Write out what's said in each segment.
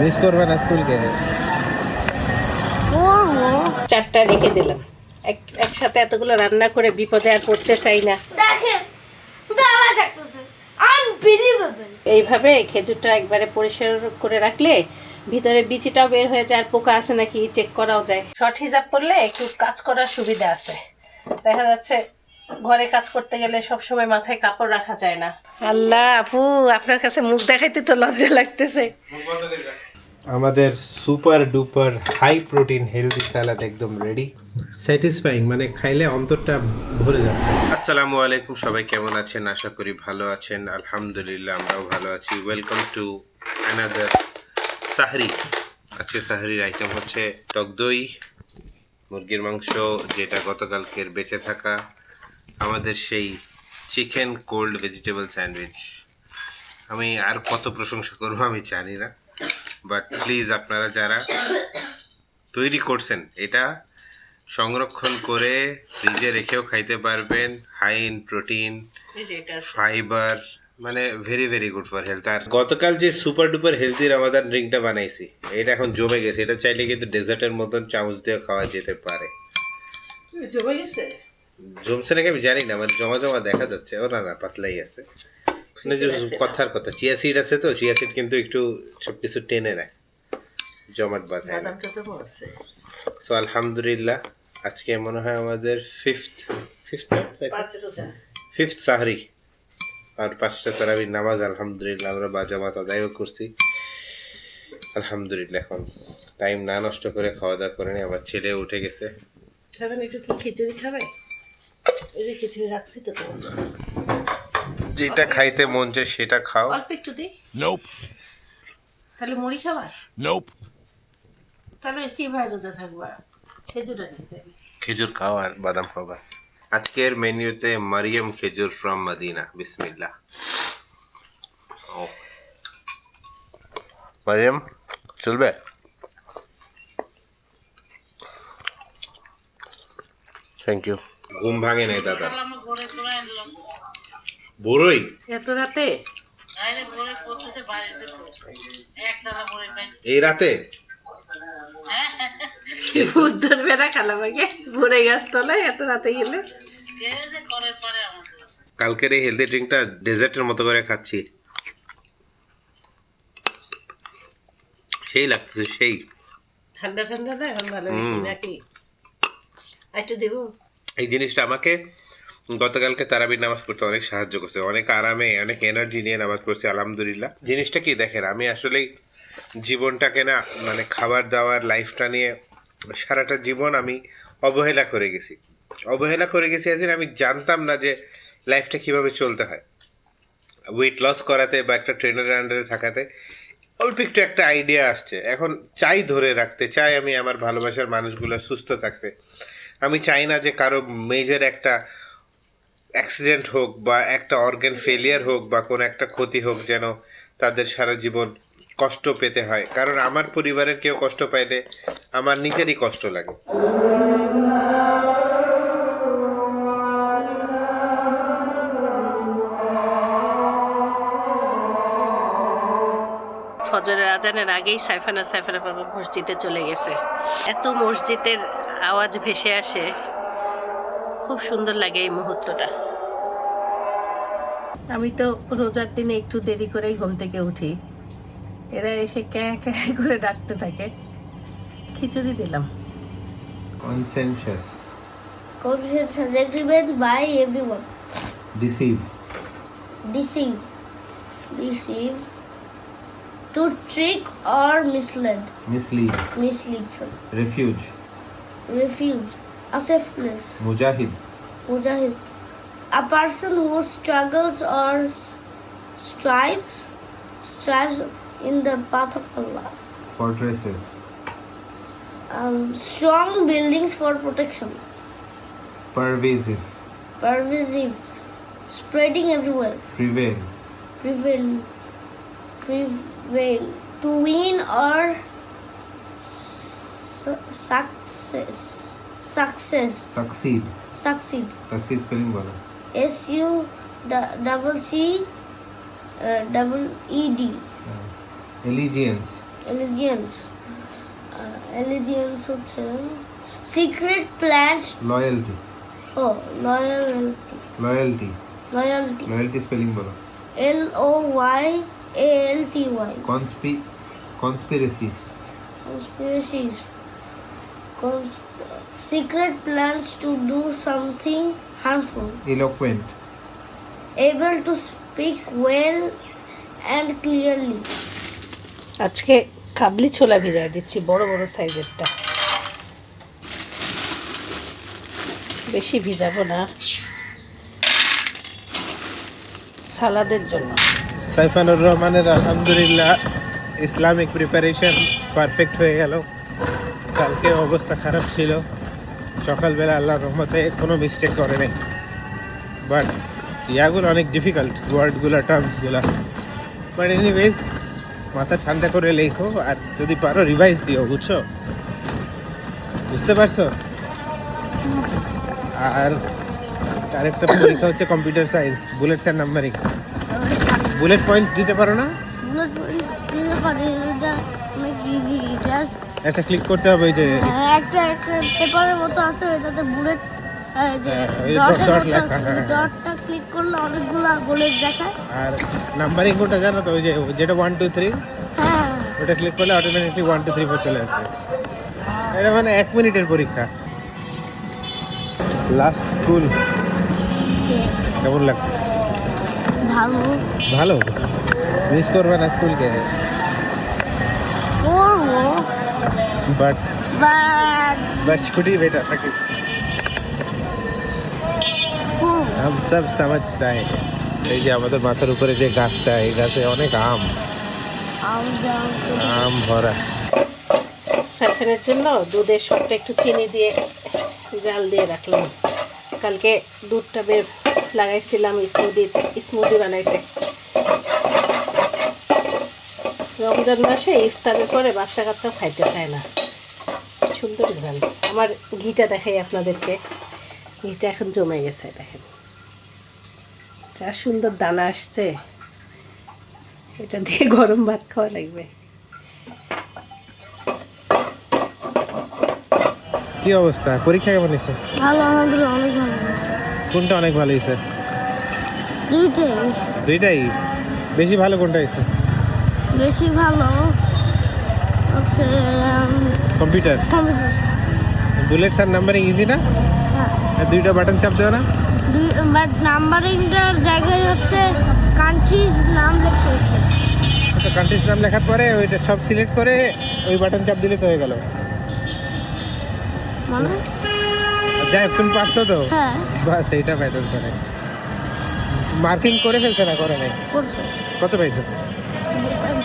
Miss করবে না স্কুলকে। চারটা রেখে দিলাম, একসাথে এতগুলো রান্না করে বিপদে আর পড়তে চাই না। এইভাবে খেজুরটা একবারে পরিষ্কার করে রাখলে ভিতরে বিচিটাও বের হয়ে যায়, আর পোকা আছে নাকি চেক করাও যায়। শর্ট হিজাব পরলে একটু কাজ করার সুবিধা আছে। দেখা যাচ্ছে ঘরে কাজ করতে গেলে সব সময় মাথায় কাপড় রাখা যায় না। আল্লাহ আপু, আপনার কাছে মুখ দেখাইতে তো লজ্জা লাগতেছে। আমাদের super duper high protein healthy salad একদম রেডি, স্যাটিসফাইং, মানে খাইলে অন্তরটা ভরে যাচ্ছে। আসসালামু আলাইকুম, সবাই কেমন আছেন? আশা করি ভালো আছেন। আলহামদুলিল্লাহ আমরাও ভালো আছি। Welcome to another sehri. আজকে সাহরির আইটেম হচ্ছে টক দই, মুরগির মাংস, যেটা গতকালকের বেঁচে থাকা, আমাদের সেই চিকেন কোল্ড ভেজিটেবল স্যান্ডউইচ। আমি আর কত প্রশংসা করবো আমি জানি না, বাট প্লিজ আপনারা যারা তৈরি করছেন এটা সংরক্ষণ করে ফ্রিজে রেখেও খাইতে পারবেন। হাই ইন প্রোটিন, ফাইবার, মানে very very good for health. আর গতকাল যে সুপার ডুপার হেলদি রামাদান ড্রিঙ্কটা বানাইছি, এটা এখন জমে গেছে। এটা চাইলে কিন্তু ডেজার্টের মতন চামচ দিয়ে খাওয়া যেতে পারে। জমে গেছে? জমছে নাকি আমি জানি না, মানে জমা জমা দেখা যাচ্ছে। ও না না, পাতলাই আছে। মানে যে কথার কথা, চিয়া সিড আছে তো, চিয়া সিড কিন্তু একটু সব কিছু টেনে নেয়, জমাট বাঁধায় না। সো আলহামদুলিল্লাহ, আজকে মনে হয় আমাদের ফিফথ সাহরি আর 5টা তারাবির নামাজ। আলহামদুলিল্লাহ আমরা বাজামাত আদায়ও করছি। আলহামদুলিল্লাহ এখন টাইম না নষ্ট করে খাওয়া দাওয়া করে নি। আমার ছেলে উঠে গেছে। একটু কি খিচুড়ি খাবে? এই যে খিচুড়ি রাখছি তো তোমার জন্য। যেটা খাইতে মন চায় সেটা খাও। অল্প একটু দিই। নোপ। তাহলে মুড়ি খাবার? নোপ। তাহলে কিভাবে রোজা থাকবা? খেজুর আনতে হবে। খেজুর খাও আর বাদাম খাও বাস। আজকের মেনুতে মারিয়াম খেজুর ফ্রম মদিনা। বিসমিল্লাহ। ও মারিয়াম চলবে? Thank you. ঘুম ভাঙে নাই দাদা। বড়ই এত রাতে? এই রাতে ভূত ধরবে না খালামাকে? ভরে গাছ তলায় এত রাতে গেলে? কালকের এই হেলদি ড্রিঙ্কটা ডেজার্টের মতো করে খাচ্ছি, সেই লাগছে, সেই ঠান্ডা ঠান্ডা না এখন ভালো বেশি নাকি? একটু দেবো। এই জিনিসটা আমাকে গতকালকে তারাবির নামাজ পড়তে অনেক সাহায্য করছে। অনেক আরামে, অনেক এনার্জি নিয়ে নামাজ পড়ছি আলহামদুলিল্লাহ। জিনিসটা কি দেখেন, আমি আসলেই জীবনটাকে না, মানে খাবার দাবার লাইফটা নিয়ে সারাটা জীবন আমি অবহেলা করে গেছি। আমি জানতাম না যে লাইফটা কিভাবে চলতে হয়। ওয়েট লস করাতে বা একটা ট্রেনারের আন্ডারে থাকাতে অল্প একটু একটা আইডিয়া আসছে। এখন চাই ধরে রাখতে, চাই আমি আমার ভালোবাসার মানুষগুলো সুস্থ থাকতে। আমি চাই না যে কারো মেজর একটা অ্যাক্সিডেন্ট হোক বা একটা অর্গান ফেলিয়ার হোক বা কোনো একটা ক্ষতি হোক, যেন তাদের সারা জীবন কষ্ট পেতে হয়। কারণ আমার পরিবারের কেউ কষ্ট পাইলে আমার নিজেরই কষ্ট লাগে। ফজরের আজানের আগেই সাইফানা বাবা মসজিদে চলে গেছে। এত মসজিদের আওয়াজ ভেসে আসে, খুব সুন্দর লাগে এই মুহূর্তটা। আমি তো রোজার দিনে একটু দেরি করেই ঘুম থেকে উঠি, এরা এসে ক্যাঁ ক্যাঁ করে ডাকতে থাকে। খিচুড়ি দিলাম। Conscientious. Conscientious agreement by everyone. Deceive. Deceive. To trick or mislead. Mislead. Sorry. Refuge. A safe place. Mujahid. A person who struggles or strives in the path of Allah. Fortresses. Strong buildings for protection. Pervasive. Spreading everywhere. Prevail. To win or success. Succeed. Succeed spelling বলো। SUCCEED. Allegiance. Allegiance. Allegiance হচ্ছে secret plans. Loyalty Oh, loyalty. Loyalty Loyalty. Loyalty spelling বলো Loyalty. কনস্পিরেসিস Conspiracies. Secret plans to do something harmful. Eloquent Able to speak well and clearly. আজকে কাবলি ছোলা ভিজাই দিচ্ছি, বড় বড় সাইজেরটা, বেশি ভিজাবো না, সালাদের জন্য। সাইফানুর রহমানের আলহামদুলিল্লাহ ইসলামিক প্রিপারেশন পারফেক্ট হয়ে গেল। কালকে অবস্থা খারাপ ছিল, সকালবেলা আল্লাহর রহমতে কোনো মিস্টেক করে নেই, বাট ইয়াগুলো অনেক ডিফিকাল্ট, ওয়ার্ডগুলো টার্মসগুলো, বাট এনিওয়েজ মাথা ঠান্ডা করে লেখো, আর যদি পারো রিভাইজ দিও, বুঝছো? বুঝতে পারছো? আর আরেকটা পরীক্ষা হচ্ছে computer science, bullets and numbering. Bullet points দিতে পারো না? Bullet points দিতে পারি, এটা অনেক ইজি। জাস্ট একটা ক্লিক করতে হবে, ওই যে একটা পেপারের মতো আছে, এটাতে বুলেট যে ওই dot লেখা, হ্যাঁ। ডটটা ক্লিক করলে অনেকগুলা বুলেট দেখায়। আর নাম্বারিং কোনটা জানো তো? ওই যে যেটা 1 2 3, হ্যাঁ, ওটা ক্লিক করলে অটোমেটিকলি 1 2 3 4 চলে আসবে। এটা মানে 1 মিনিটের পরীক্ষা। Last school yes. কেমন লাগতেছে? ভালো ভালো? মিস করবে না স্কুলকে? করবো, বাট বাট ছুটি বেটার থাকে। করবো। हम सब समझता है। এই যে আমাদের মাথার উপরে যে গাছটা, এই গাছে অনেক আম আম ভরা। সাইফানের জন্য দুধের সবটা একটু চিনি দিয়ে জাল দিয়ে রাখলাম। কালকে দুধটা বের লাগাইছিলাম স্মুদি বানাইতে। রমজান মাসে ইফতারের পরে বাচ্চা কাচ্চাও খাইতে চায় না। সুন্দর ঘ্রাণ। আমার ঘিটা দেখাই আপনাদেরকে, ঘিটা এখন জমে গেছে, দেখেন যা সুন্দর দানা আসছে। এটা দিয়ে গরম ভাত খাওয়া লাগবে। কি অবস্থা? পরীক্ষা কেমন হয়েছে? ভালো, আমাদের অনেক ভালো হয়েছে। কোনটা অনেক ভালো হয়েছে? দুইটাই দুইটাই? বেশি ভালো কোনটা হয়েছে? বেশি ভালো হচ্ছে কম্পিউটার। কম্পিউটার। বুলেটস আর নাম্বারিং ইজি না? হ্যাঁ, আর দুইটা বাটন চাপ দেও না? বাট নাম্বারিংটার জায়গায় হচ্ছে কান্ট্রিজ নাম লিখতে হচ্ছে। তো কান্ট্রিজ নাম লেখার পরে ওইটা সব সিলেক্ট করে ওই বাটন চাপ দিলে তো হয়ে গেল। মানে যাই হোক, তুমি পারছো তো? হ্যাঁ, বাস এইটা ম্যাটার করে। মার্কিং করে ফেলছে না করে নাই? করছে। কত পাইছো?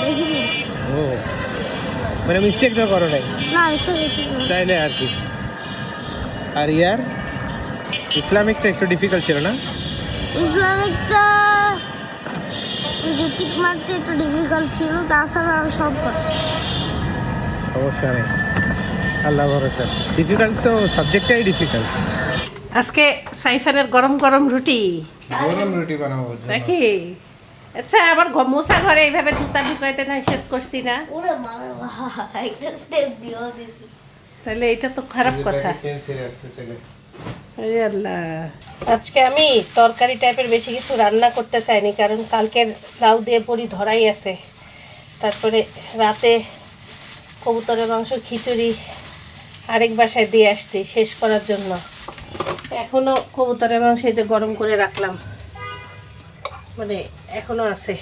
দেখিনি ও, মানে মিস্টেক তো করো নাই না, এটা দেখিনি। তাইলে আর কি। আর ইয়ার ইসলামিকটা একটু ডিফিকাল্ট ছিল না? ইসলামিকটা টিক মারতে একটু ডিফিকাল্ট ছিল, তাছাড়া আর সব পারছি। সমস্যা নেই, আল্লাহ ভরসা। ডিফিকাল্ট তো সাবজেক্টটাই ডিফিকাল্ট। আজকে সাইফানের গরম গরম রুটি গরম রুটি বানাবো নাকি? আচ্ছা, আবার মোছা ঘরে এইভাবে জুতা ঢুকাইতে না নিষেধ করছি না? ওরে মারা ভাই, একটা স্টেপ দিও দিছি। তাহলে এটা তো খারাপ কথা। আরে আল্লাহ, আজকে আমি তরকারি টাইপের বেশি কিছু রান্না করতে চাইনি, কারণ কালকের লাউ দিয়ে বড়ি ধরাই আছে। তারপরে রাতে কবুতরের মাংস খিচুড়ি আরেক বাসায় দিয়ে আসছি শেষ করার জন্য। এখনও কবুতরের মাংস এই যে গরম করে রাখলাম, মানে এখনও আছে।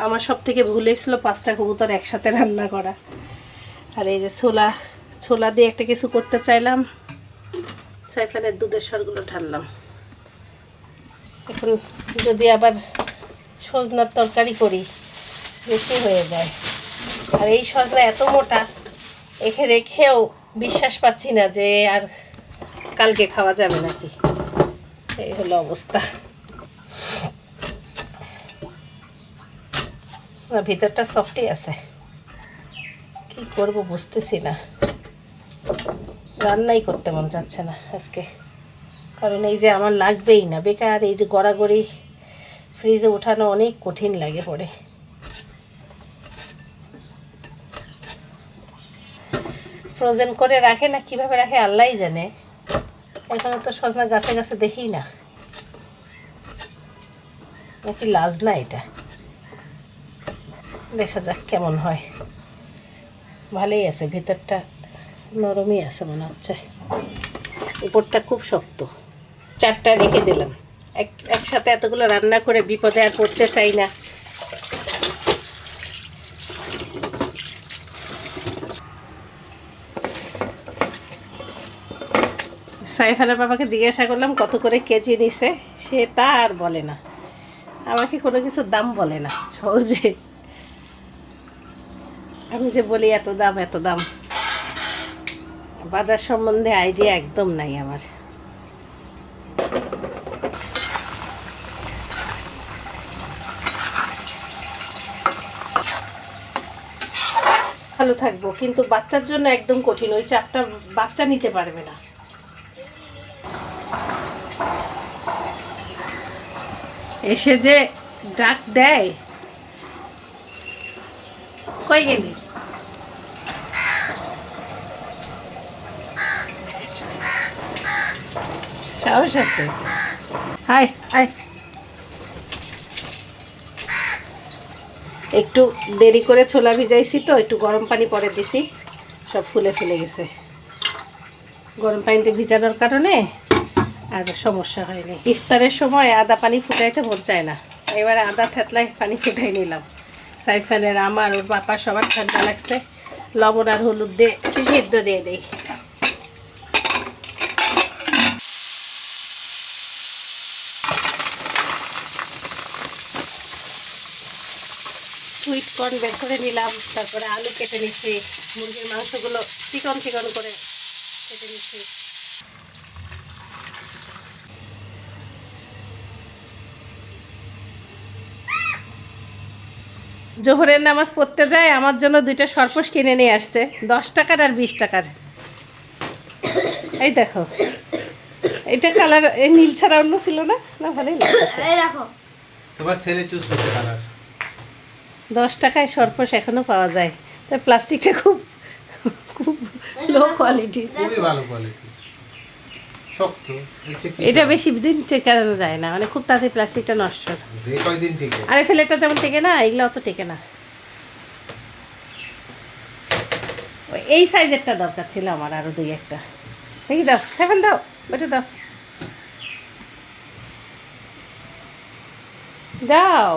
আমার সব থেকে ভুল হয়েছিল 5টা কবুতর একসাথে রান্না করা। আর এই যে ছোলা দিয়ে একটা কিছু করতে চাইলাম, সাইফানের দুধের স্বরগুলো ঢাললাম। এখন যদি আবার সজনার তরকারি করি বেশি হয়ে যায়। আর এই সজনা এত মোটা, একে রেখেও বিশ্বাস পাচ্ছি না যে আর কালকে খাওয়া যাবে নাকি। এই হলো অবস্থা। ভিতরটা সফটই আছে, কি করব বুঝতেছি না। রান্নাই করতে মন যাচ্ছে না আজকে, কারণ এই যে আমার লাগবেই না, বেকার এই যে গড়াগড়ি ফ্রিজে ওঠানো অনেক কঠিন লাগে পড়ে। ফ্রোজেন করে রাখে না কিভাবে রাখে আল্লাহই জানে। এখানে তো সজনা গাছে গাছে দেখি না, নাকি লাজ না এটা। দেখা যাক কেমন হয়। ভালোই আছে, ভিতরটা নরমই আছে মনে হচ্ছে, উপরটা খুব শক্ত। 4টা রেখে দিলাম। একসাথে এতগুলো রান্না করে বিপদে আর পড়তে চাই না। সাইফানের বাবাকে জিজ্ঞাসা করলাম কত করে কেজি নিছে, সে তা আর বলে না, আমাকে কোনো কিছুর দাম বলে না সহজে। আমি যে বলি এত দাম এত দাম, বাজার সম্বন্ধে আইডিয়া একদম নাই আমার। ভালো থাকবো, কিন্তু বাচ্চার জন্য একদম কঠিন। ওই চাপটা বাচ্চা নিতে পারবে না। এসে যে ডাক দেয়, কই গেলি? সাহস আছে। High high. একটু দেরি করে ছোলা ভিজাইছি তো, একটু গরম পানি পরে দিছি, সব ফুলে ফুলে গেছে। গরম পানিতে ভিজানোর কারণে আর সমস্যা হয়নি। ইফতারের সময় আদা পানি ফুটাইতে মন চায় না, এবারে আদা থেতলাই পানি ফুটাই নিলাম। সাইফানের, আমার, ওর বাপা সবার ঠান্ডা লাগছে। লবণ আর হলুদ দিয়ে সিদ্ধ দিয়ে দিই। সুইট কর্ন বের করে নিলাম, তারপরে আলু কেটে নিচ্ছি, মুরগির মাংসগুলো চিকন চিকন করে কেটে নিচ্ছি। জোহরের নামাজ পড়তে যায়, আমার জন্য 2টা সরপোশ কিনে নিয়ে আসছে, 10 টাকার আর 20 টাকার। এই দেখো, এটা কালার এই নীল ছাড়া অন্য ছিল না, না ভালোই লাগছে। তোমার ছেলে চুজ করতে কালার। 10 টাকায় সরপোশ এখনো পাওয়া যায়, তাই প্লাস্টিকটা খুব খুব লো কোয়ালিটির। খুবই ভালো কোয়ালিটি, শক্ত। এটা বেশি দিন টেকানো যায় না, মানে খুব তাড়াতাড়ি প্লাস্টিকটা নষ্ট। যে কয়দিন টিকে। আরে ফেলেটা যেমন টেকে না, এগুলো অত টেকে না। এই সাইজেরটা দরকার ছিল আমার, আরো 2-1টা। দেখি দাও, 7 দাও, ওটা দাও, দাও।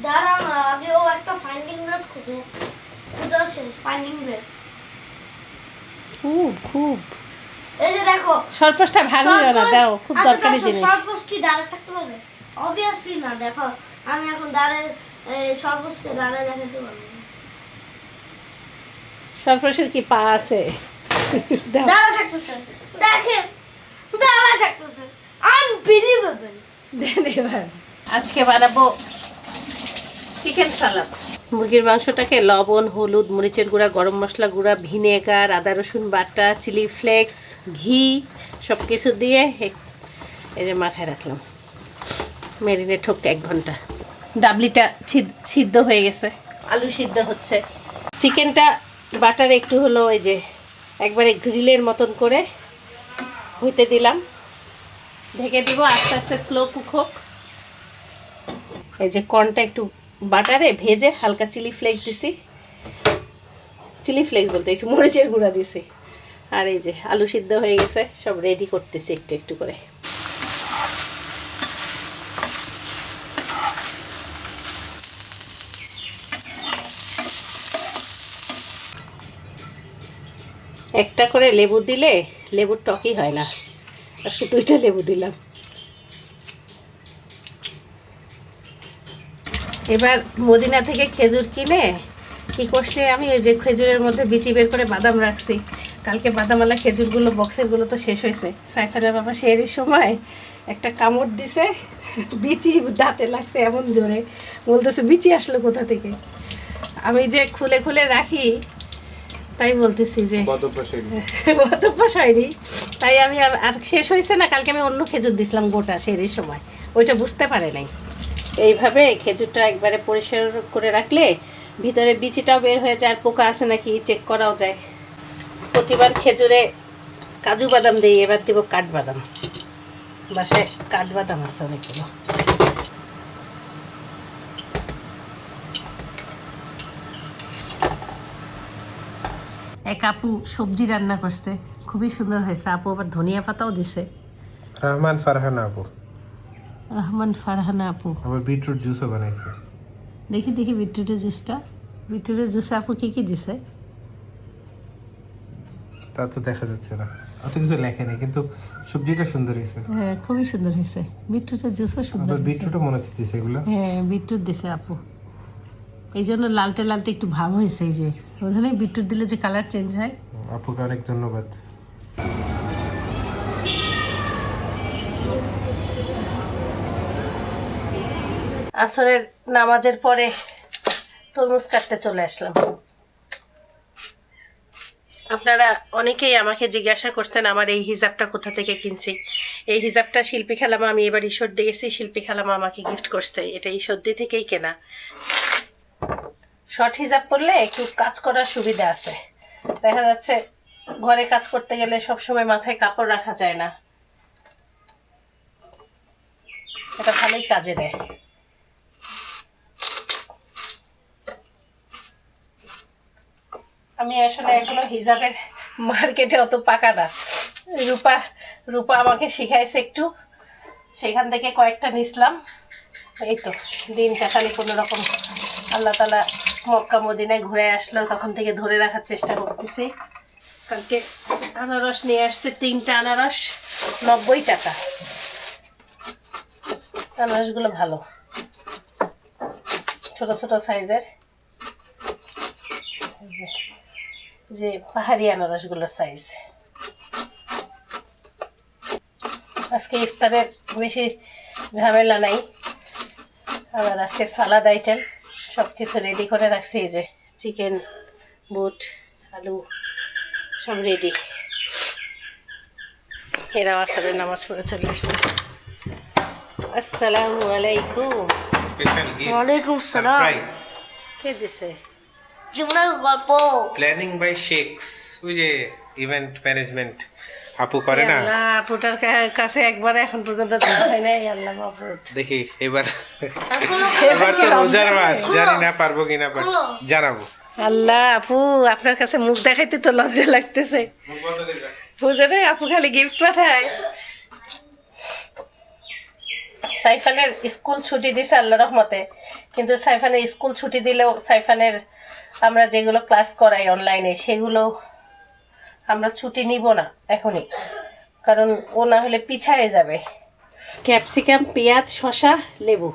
দাঁড়াও না, আগে ও একটা ফাইন্ডিং ব্রাশ খুঁজো। খুঁজো শেষ ফাইন্ডিং ব্রাশ। খুব খুব এই যে দেখো, সরপোশটা ভাঙিও না, দাও, খুব দরকারি জিনিস। সরপোশ কি দাঁড়ায় থাকতে পারবে? অবভিয়াসলি না। দেখো আমি এখন দাঁড়ায় সরপোশকে দাঁড়ায় দেখাতে পারবো না। সরপোশের কি পা আছে? দাও। দাঁড়ায় থাকতেছে, দেখেন দাঁড়ায় থাকতেছে, আনবিলিভেবল। দেন এবার আজকে বানাবো চিকেন সালাদ। মুরগির মাংসটাকে লবণ, হলুদ, মরিচের গুঁড়া, গরম মশলা গুঁড়া, ভিনেগার, আদা রসুন বাটা, চিলি ফ্লেক্স, ঘি সব কিছু দিয়ে এই যে মাখায় রাখলাম, ম্যারিনেট হোক 1 ঘন্টা। ডাবলিটা সিদ্ধ হয়ে গেছে, আলু সিদ্ধ হচ্ছে। চিকেনটা বাটারে একটু হলো এই যে একবারে গ্রিলের মতন করে হইতে দিলাম, ঢেকে দিব, আস্তে আস্তে স্লো কুক হোক। এই যে কর্নটা একটু বাটারে ভেজে হালকা চিলি ফ্লেক্স দিছি, চিলি ফ্লেক্স বলতে একটু মরিচের গুঁড়া দিছি। আর এই যে আলু সিদ্ধ হয়ে গেছে, সব রেডি করতেছি একটু একটু করে। একটা করে লেবু দিলে লেবুর টকই হয় না, আজকে 2টা লেবু দিলাম। এবার মদিনা থেকে খেজুর কিনে কি করছে, আমি ওই যে খেজুরের মধ্যে বিচি বের করে বাদাম রাখছি। কালকে বাদামওয়ালা খেজুরগুলো বক্সেরগুলো তো শেষ হয়েছে। সাইফানের বাবা সেহেরির সময় একটা কামড় দিছে, বিচি দাঁতে লাগছে এমন জোরে, বলতেছে বিচি আসলো কোথা থেকে। আমি যে খুলে খুলে রাখি, তাই বলতেছি যে অতপ্পাস হয়নি, তাই আমি আর শেষ হয়েছে না। কালকে আমি অন্য খেজুর দিছিলাম গোটা সেহেরির সময়, ওইটা বুঝতে পারে নাই। এইভাবে খেজুরটা একবারে পরিষ্কার করে রাখলে ভিতরে বিচিটাও বের হয়ে যায়, আর পোকা আছে নাকি চেক করাও যায়। প্রতিবার খেজুরে কাজু বাদাম দিই, এবার দিব কাঠবাদাম। বাসায় কাঠবাদাম আছে অনেকগুলো। এক আপু সবজি রান্না করছে, খুবই সুন্দর হয়েছে। আপু আবার ধনিয়া পাতাও দিছে। রহমান ফারহানা আপু, রহমান ফারহানা আপু। আবার বিটরুট জুসও বানাইছে। দেখি দেখি বিটরুটের জুসটা। বিটরুটের জুসে আপু কি কি দিছে? তা তো দেখা যাচ্ছে না, অত কিছু লেখে নেই, কিন্তু সবজিটা সুন্দর হয়েছে। হ্যাঁ, খুবই সুন্দর হয়েছে। বিটরুটের জুসও সুন্দর আবার হয়েছে। বিটরুটও মনে হচ্ছে দিছে এগুলো। হ্যাঁ, বিটরুট দিছে আপু, এই জন্য লালটে লালটে একটু ভাব হয়েছে। এই যে ওখানে বিটরুট দিলে যে কালার চেঞ্জ হয়। আপুকে অনেক ধন্যবাদ। আসরের নামাজের পরে তরমুজ কাটতে চলে আসলাম। আপনারা অনেকেই আমাকে জিজ্ঞাসা করতেন আমার এই হিজাবটা কোথা থেকে কিনছি। এই হিজাবটা শিল্পী খালামা, আমি এবার ঈশ্বরদী গেছি, শিল্পী খালামা আমাকে গিফট করছে। এটা ঈশ্বরদী থেকেই কেনা। শর্ট হিজাব পরলে একটু কাজ করার সুবিধা আছে। দেখা যাচ্ছে ঘরে কাজ করতে গেলে সবসময় মাথায় কাপড় রাখা যায় না, এটা ভালোই কাজে দেয়। আমি আসলে এখনো হিজাবের মার্কেটে অত পাকা না। রূপা রূপা আমাকে শিখাইছে একটু, সেখান থেকে কয়েকটা নিছিলাম। এই তো দিনটা খালি কোনো রকম আল্লাহ তালা মক্কা মদিনায় ঘুরে আসলো, তখন থেকে ধরে রাখার চেষ্টা করতেছি। কালকে আনারস নিয়ে আসতে 3টা আনারস 90 টাকা। আনারসগুলো ভালো, ছোট ছোট সাইজের, যে পাহাড়ি আনারসগুলোর সাইজ। আজকে ইফতারের বেশি ঝামেলা নাই। আবার আজকে সালাদ আইটেম সব কিছু রেডি করে রাখছি। এই যে চিকেন, বুট, আলু সব রেডি। এরাও আসরের নামাজ পড়ে চলে আসছে। আসসালামু আলাইকুম। স্পেশাল গিফট, ওয়ালাইকুম আসসালাম। সারপ্রাইজ। কে দিছে? জীবনের গল্প। প্ল্যানিং বাই শেখস, ওই যে ইভেন্ট ম্যানেজমেন্ট আপু করে না। আল্লাহ, আপুটার কাছে একবার এখন পর্যন্ত যাওয়া হয় নাই। আল্লাহ মাবরুদ। দেখি এবার, এখনো এবার তো রোজার মাস, জানি না পারবো কিনা, খুলো। জানাবো। আল্লাহ, আপু আপনার কাছে মুখ দেখাইতে তো লজ্জা লাগতেছে। বুঝে আপু খালি গিফট পাঠায়। সাইফানের স্কুল ছুটি দিছে আল্লাহ রহমতে, কিন্তু সাইফানের স্কুল ছুটি দিলেও সাইফানের আমরা যেগুলো ক্লাস করাই অনলাইনে সেগুলো আমরা ছুটি নিব না এখনই, কারণ ও না হলে পিছায়ে যাবে। ক্যাপসিকাম, পেঁয়াজ, শসা, লেবু।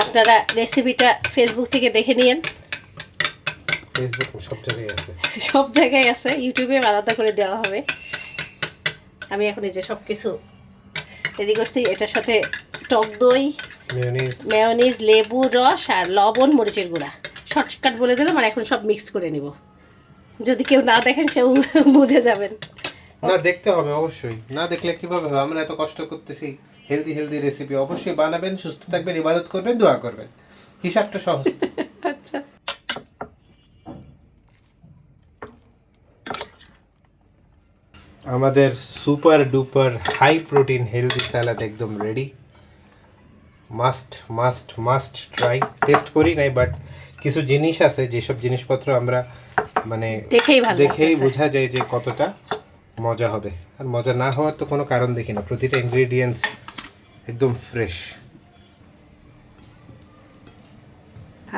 আপনারা রেসিপিটা ফেসবুক থেকে দেখে নিয়েন, ফেসবুক সব জায়গায় আছে, সব জায়গায় আছে, ইউটিউবে আলাদা করে দেওয়া হবে। আমি এখন এই যে সব কিছু রেডি করছি। এটার সাথে টক দই, মেয়োনিজ, লেবুর রস আর লবণ, মরিচের গুঁড়া। শর্টকাট বলে দিলাম, আর এখন সব মিক্স করে নিব। যদি কেউ না দেখেন সেও বুঝে যাবেন। না দেখতে হবে অবশ্যই, না দেখলে কিভাবে হবে? আমরা এত কষ্ট করতেছি, হেলদি হেলদি রেসিপি অবশ্যই বানাবেন, সুস্থ থাকবেন, ইবাদত করবেন, দোয়া করবেন, হিসাবটা সহজ। আচ্ছা, আমাদের super duper high protein healthy salad একদম ready. Must must must try. Taste করি নাই, বাট কিছু জিনিস আছে যেসব জিনিসপত্র আমরা মানে দেখেই বোঝা যায় যে কতটা মজা হবে। আর মজা না হওয়ার তো কোনো কারণ দেখি না, প্রতিটা ইনগ্রেডিয়েন্টস একদম ফ্রেশ।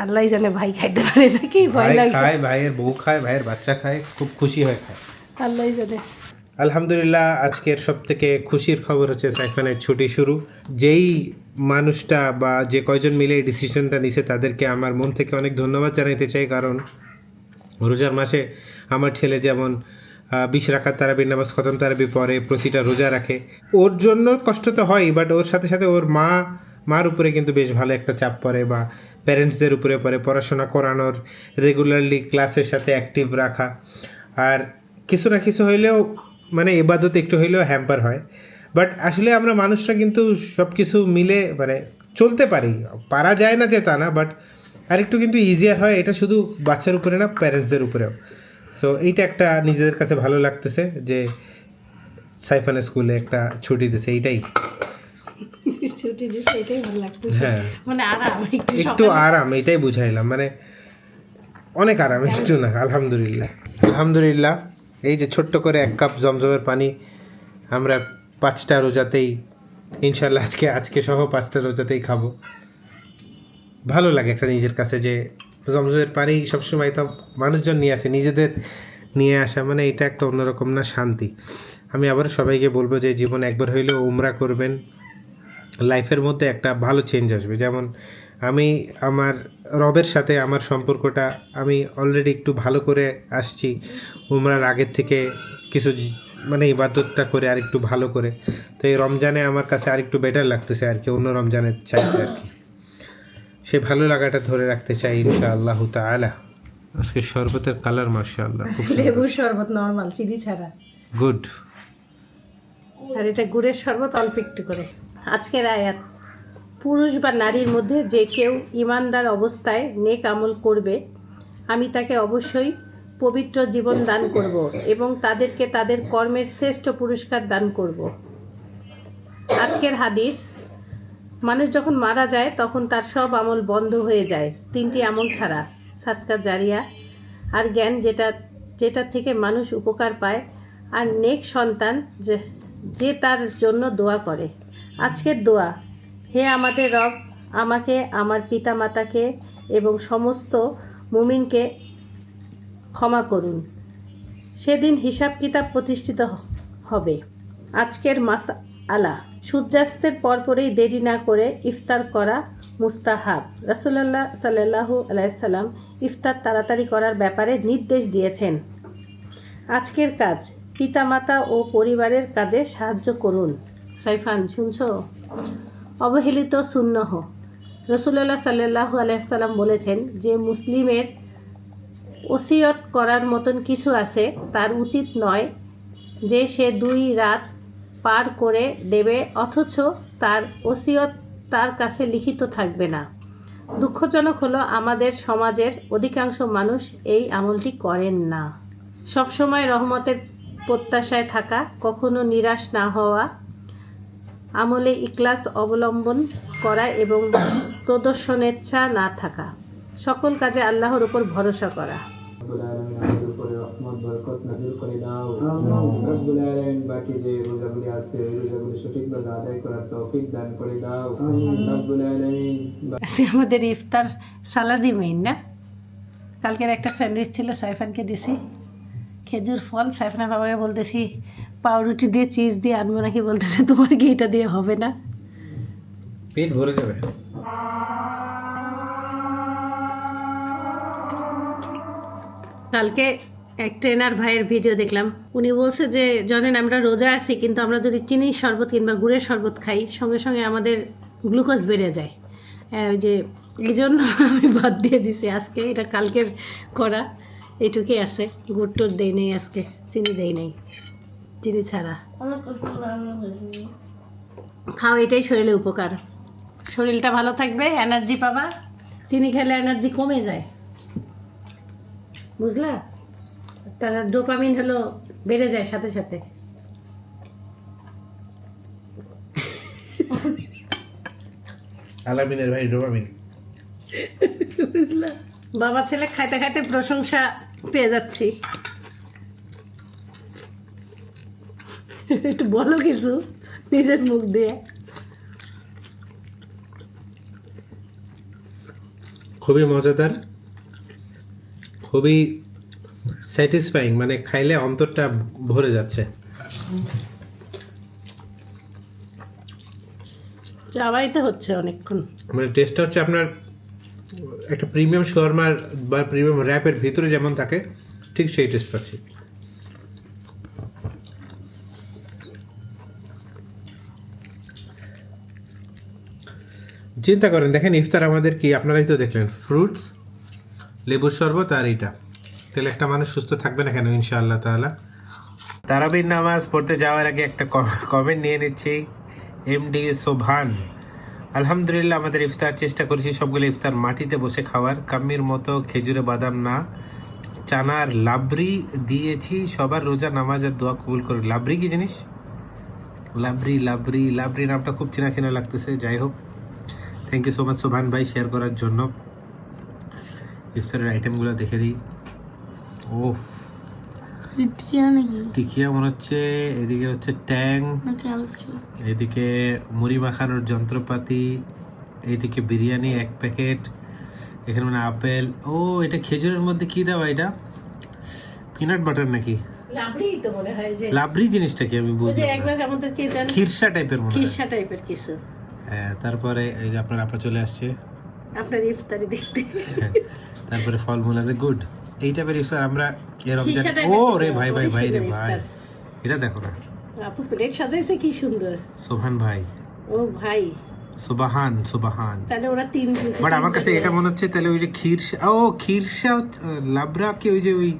আল্লাহ জানে ভাই খাইতে পারে নাকি, ভয় ভাই লাগে। খায়, ভাইয়ের বউ খায়, ভাইয়ের বাচ্চা খায়, খুব খুশি হয়ে খায়। আল্লাহ জানে। আলহামদুলিল্লাহ, আজকের সব থেকে খুশির খবর হচ্ছে সাইফানের ছুটি শুরু। যেই মানুষটা বা যে কয়জন মিলে এই ডিসিশনটা নিছে তাদেরকে আমার মন থেকে অনেক ধন্যবাদ জানাইতে চাই, কারণ রোজার মাসে আমার ছেলে যেমন 20 রাকাত তারাবির নামাজ, খতম তারাবি পরে, প্রতিটা রোজা রাখে। ওর জন্য কষ্ট তো হয়, বাট ওর সাথে সাথে ওর মার উপরে কিন্তু বেশ ভালো একটা চাপ পড়ে, বা প্যারেন্টসদের উপরে পড়ে, পড়াশোনা করানোর, রেগুলারলি ক্লাসের সাথে অ্যাক্টিভ রাখা। আর কিছু না কিছু হইলেও মানে ইবাদত একটু হইলেও হ্যাম্পার হয়। বাট আসলে আমরা মানুষরা কিন্তু সব কিছু মিলে মানে চলতে পারি, পারা যায় না যে তা না, বাট আরেকটু কিন্তু ইজিয়ার হয়। এটা শুধু বাচ্চার উপরে না, প্যারেন্টসদের উপরেও। সো এইটা একটা নিজেদের কাছে ভালো লাগতেছে যে সাইফানের স্কুলে একটা ছুটি দিছে, এইটাই। ছুটি দিছে এটাই ভালো লাগতেছে। হ্যাঁ, মানে আরাম, একটু আরাম, এটাই বুঝাইলাম, মানে অনেক আরাম, একটু না। আলহামদুলিল্লাহ, আলহামদুলিল্লাহ। এই যে ছোট্ট করে 1 কাপ জমজমের পানি আমরা 5টা রোজাতেই ইনশাল্লাহ আজকে সহ 5টা রোজাতেই খাবো। ভালো লাগে একটা নিজের কাছে যে জমজমের পানি সবসময় তো মানুষজন নিয়ে আসে, নিজেদের নিয়ে আসা মানে এটা একটা অন্যরকম না শান্তি। আমি আবার সবাইকে বলবো যে জীবনে একবার হইলেও উমরা করবেন, লাইফের মধ্যে একটা ভালো চেঞ্জ আসবে। যেমন আমি আমার রবের সাথে আমার সম্পর্কটা আমি অলরেডি একটু ভালো করে আসছি উমরার আগের থেকে, কিছু মানে ইবাদতটা করে আর একটু ভালো করে। তো এই রমজানে আমার কাছে আর একটু বেটার লাগতেছে আর কি, অন্য রমজানের চাইতে আর কি। সেই ভালো লাগাটা ধরে রাখতে চাই ইনশাআল্লাহ তাআলা। আজকে শরবতের কালার মাশাআল্লাহ খুব লেবুর শরবত নরমাল, চিনি ছাড়া। গুড। আর এটা গুড়ের শরবত অল্প একটু করে। আজকের আয়াত, পুরুষ বা নারীর মধ্যে যে কেউ ঈমানদার অবস্থায় নেক আমল করবে, আমি তাকে অবশ্যই পবিত্র জীবন দান করব এবং তাদেরকে তাদের কর্মের শ্রেষ্ঠ পুরস্কার দান করব। আজকের হাদিস, মানুষ যখন মারা যায় তখন তার সব আমল বন্ধ হয়ে যায় 3টি আমল ছাড়া: সাদকা জারিয়া, আর জ্ঞান যেটা থেকে মানুষ উপকার পায়, আর নেক সন্তান যে তার জন্য দোয়া করে। আজকের দোয়া: হে আমাদের রব, আমাকে, আমার পিতামাতাকে এবং সমস্ত মুমিনকে ক্ষমা করুন। সেদিন হিসাব কিতাব প্রতিষ্ঠিত হবে। আজকের মাসআলা, সূর্যাস্তের পরপরই দেরি না করে ইফতার করা মুস্তাহাব। রাসূলুল্লাহ সাল্লাল্লাহু আলাইহি সাল্লাম ইফতার তাড়াতাড়ি করার ব্যাপারে নির্দেশ দিয়েছেন। আজকের কাজ, পিতামাতা ও পরিবারের কাজে সাহায্য করুন। সাইফান, শুনছো? অবহেলিত সুন্নহ, রাসূলুল্লাহ সাল্লাল্লাহু আলাইহি সাল্লাম বলেছেন যে মুসলিমের ওসিয়ত করার মতন কিছু আছে, তার উচিত নয় যে সে 2 রাত পার করে দেবে অথচ তার ওসিয়ত তার কাছে লিখিত থাকবে না। দুঃখজনক হলো আমাদের সমাজের অধিকাংশ মানুষ এই আমলটি করেন না। সবসময় রহমতের প্রত্যাশায় থাকা, কখনো নিরাশ না হওয়া, আমলে ইখলাস অবলম্বন করা এবং প্রদর্শনেচ্ছা না থাকা, সকল কাজে আল্লাহর উপর ভরসা করা। রব্বুল আলামিন আমাদের উপরে রহমত বরকত নাযিল করে দাও। রব্বুল আলামিন বাকি যে রোজাগুলি আছে ওই রোজাগুলি সঠিকভাবে আদায় করার তৌফিক দান করে দাও। রব্বুল আলামিন আজকে আমাদের ইফতার সালাদি মেইন না। কালকের একটা স্যান্ডউইচ ছিল, সাইফানকে দিছি। খেজুর ফল, সাইফানের বাবাকে বলতেছি পাউরুটি দিয়ে চিজ দিয়ে আনবো নাকি, বলতেছে তোমার কি এটা দিয়ে হবে না? পেট ভরে যাবে। কালকে এক ট্রেনার ভাইয়ের ভিডিও দেখলাম, উনি বলছে যে জানেন আমরা রোজা আছি কিন্তু আমরা যদি চিনির শরবত কিংবা গুড়ের শরবত খাই সঙ্গে সঙ্গে আমাদের গ্লুকোজ বেড়ে যায়। ওই যে এই জন্য আমি বাদ দিয়ে দিছি আজকে, এটা কালকের করা এইটুকুই আছে। গুড় টুড় দেই নেই আজকে, চিনি দেই নেই, চিনি ছাড়া। অনেক কষ্ট করে রান্না করেছি। খাও, এটাই শরীরে উপকার। শরীরটা ভালো থাকবে, এনার্জি পাবা। চিনি খেলে এনার্জি কমে যায়, বুঝলা? তার ডোপামিন হলো বেড়ে যায় সাথে সাথে। আলামিনের ভাই ডোপামিন। বুঝলা? বাবা ছেলে খাইতে খাইতে প্রশংসা পেয়ে যাচ্ছি। একটু বলো কিছু নিজের মুখ দিয়ে। খুবই মজাদার, খুবই স্যাটিসফাইং, মানে খাইলে অন্তরটা ভরে যাচ্ছে। চাবাইতে হচ্ছে অনেকক্ষণ। মানে টেস্টটা হচ্ছে আপনার একটা প্রিমিয়াম শর্মার বা প্রিমিয়াম র্যাপের ভিতরে যেমন থাকে ঠিক সেই টেস্ট পাচ্ছি। চিন্তা করেন, দেখেন ইফতার আমাদের কি, আপনারাই তো দেখলেন, ফ্রুটস, লেবুর শরবত আর এইটা। তাহলে একটা মানুষ সুস্থ থাকবে না কেন ইনশাআল্লাহ তাআলা। তারাবির নামাজ পড়তে যাওয়ার আগে একটা কমেন্ট নিয়ে নিচ্ছি। এমডি সোভান, আলহামদুলিল্লাহ আমাদের ইফতার চেষ্টা করেছি সবগুলো ইফতার মাটিতে বসে খাওয়ার, কাম্মির মতো খেজুরে বাদাম না, চানার লাবরি দিয়েছি। সবার রোজা নামাজ আর দোয়া কবুল করে। লাবরি কি জিনিস? লাবরি লাবরি লাবরি নামটা খুব চেনা চেনা লাগতেছে। যাই হোক, থ্যাংক ইউ সো মাচ সোভান ভাই শেয়ার করার জন্য। ইফতারের আইটেমগুলো দেখে দিই। ওফ, টিকিয়া মনে হচ্ছে। এদিকে হচ্ছে ট্যাং, এদিকে মুড়ি মাখানোর যন্ত্রপাতি, এইদিকে বিরিয়ানি 1 প্যাকেট, এখানে মানে আপেল। ও, এটা খেজুরের মধ্যে কি দেওয়া? এটা পিনাট বাটার নাকি? লাবড়ি তো মনে হয় যে। লাবরি জিনিসটা কি আমি ওই যে বুঝলাম না। একবার আমাদের কি জানি খিরসা টাইপের মনে হয়। খিরসা টাইপের কিছু। হ্যাঁ, তারপরে এই যে আপনার আপা চলে আসছে। আপনার ইফতারি দেখতে। তারপরে ফলমূল আছে। গুড, এই টাইপের ইফতার আমরা এরকম খিরসা জানি। টাইপের ও কিছু, রে ভাই ভাই ভাই রে বরিশালের ভাই, ইফতার। এটা দেখো না, আপু প্লেট সাজাইছে কি সুন্দর। সোভান ভাই, ও ভাই, সুবাহান সুবাহান। তাহলে ওরা তিনজন। বাট আমার কাছে এটা মনে হচ্ছে তাহলে ওই যে খিরসা, ও খিরসা লাবরা কি ওই যে ওই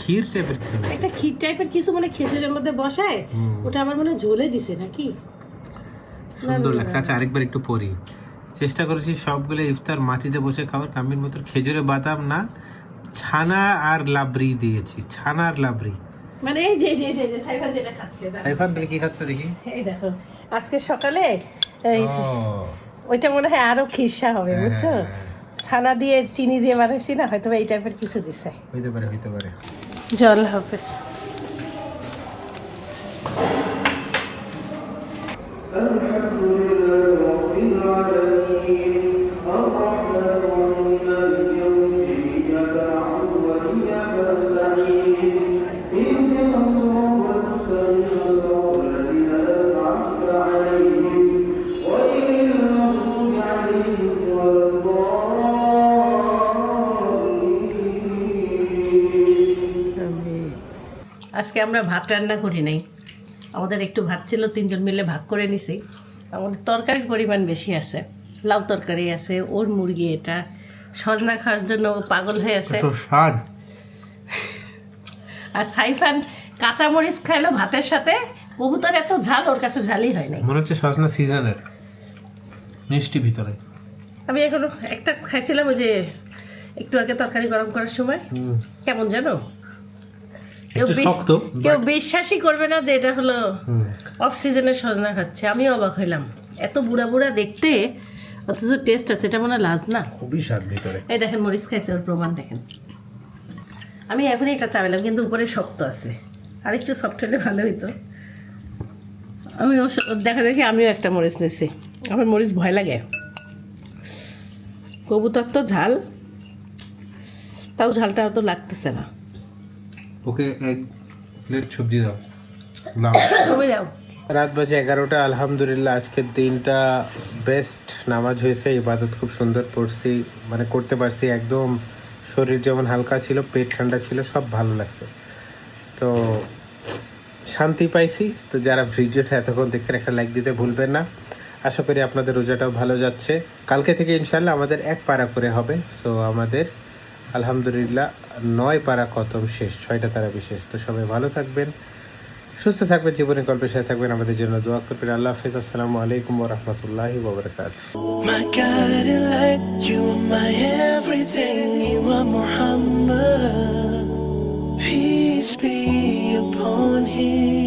ক্ষীর টাইপের কিছু না? একটা ক্ষীর টাইপের কিছু মানে খেজুরের মধ্যে বসায়, ওটা আমার মনে হয় ঝোলে দিছে নাকি। সুন্দর লাগছে। আচ্ছা, আরেকবার একটু পড়ি। চেষ্টা করেছি সবগুলো ইফতার মাটিতে বসে খাবার। কামির মতো খেজুরে বাদাম না, ছানা আর লাবরি দিয়েছি। ছানা আর লাবরি মানে এই যে যে যে যে সাইফান যেটা খাচ্ছে, সাইফান তুমি কি খাচ্ছ দেখি? এই দেখো আজকে সকালে এই ও, ওইটা মনে হয় আরো খিরসা হবে, বুঝছো? ছানা দিয়ে চিনি দিয়ে বানাইছি না, হয়তো এই টাইপের কিছু দিছে। হইতে পারে হইতে পারে। জল হাফেজ। আজকে আমরা ভাত রান্না করি নাই, আমাদের একটু ভাত ছিল, 3 জন মিলে ভাগ করে নিছি। আমাদের তরকারির পরিমাণ বেশি আছে, লাউ তরকারি আছে, ওর মুরগি, এটা সজনা খাওয়ার জন্য ও পাগল হয়ে আছে। স্বাদ। আর সাইফান কাঁচামরিচ খাইলো ভাতের সাথে। কবুতর এত ঝাল, ওর কাছে ঝালই হয় নাই। মনে হচ্ছে সজনা সিজনের মিষ্টি ভিতরে। আমি এখনো একটা খাইছিলাম ওই যে একটু আগে তরকারি গরম করার সময়, কেমন জানো, কেউ বিশ্বাসই করবে না যে এটা হলো অফ সিজনের সজনা খাচ্ছে। আমিও অবাক হইলাম, এত বুড়া বুড়া দেখতে, অথচ টেস্ট আছে। এটা মনে হয় লাজ না, খুবই স্বাদ ভিতরে। এই দেখেন মরিচ খাইছে, ওর প্রমাণ দেখেন। আমি এখনই এটা চাইলাম, কিন্তু উপরে শক্ত আছে, আর একটু সফট হলে ভালো হইতো। আমি দেখা দেখি আমিও একটা মরিচ নিয়েছি, আমার মরিচ ভয় লাগে। কবুতর তো ঝাল, তাও ঝালটা অত লাগতেছে না। ওকে 1 প্লেট সবজি দাও। কমে যাও। রাত বাজে 11টা। আলহামদুলিল্লাহ আজকের দিনটা বেস্ট। নামাজ হয়েছে, ইবাদত খুব সুন্দর পড়ছি, মানে করতে পারছি। একদম শরীর যেমন হালকা ছিল, পেট ঠান্ডা ছিল, সব ভালো লাগছে। তো শান্তি পাইছি। তো যারা ভিডিওটা এতক্ষণ দেখছেন, একটা লাইক দিতে ভুলবেন না। আশা করি আপনাদের রোজাটাও ভালো যাচ্ছে। কালকে থেকে ইনশাল্লাহ আমাদের 1 পারা করে হবে। সো আমাদের আলহামদুলিল্লাহ 9 পারা খতম শেষ, 6টা তারাবি শেষ। তো সবাই ভালো থাকবেন, সুস্থ থাকবেন, জীবনে গল্পের সাথে থাকবেন, আমাদের জন্য দোয়া করবেন। আল্লাহ হাফেজ। আসসালামু আলাইকুম ওয়া রাহমাতুল্লাহি ওয়া বারাকাতুহু। My guiding light, you are my everything, you are Muhammad. Peace be upon him.